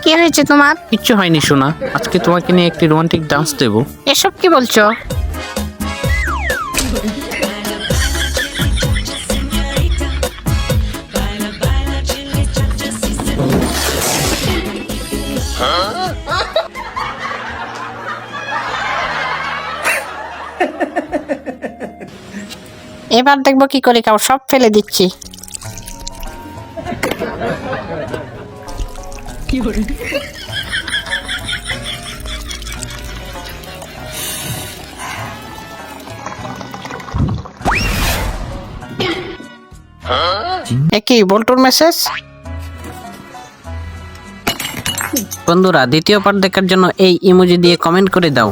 কি হয়েছে তোমার? কিচ্ছু হয়নি সোনা, আজকে তোমাকে নিয়ে একটি রোমান্টিক ডান্স দেবো। এসব কি বলছো? এবার দেখবো কি করে খাও, সব ফেলে দিচ্ছি। একই বল্টুর মেসেজ। বন্ধুরা, দ্বিতীয় পার্ট দেখার জন্য এই ইমোজি দিয়ে কমেন্ট করে দাও।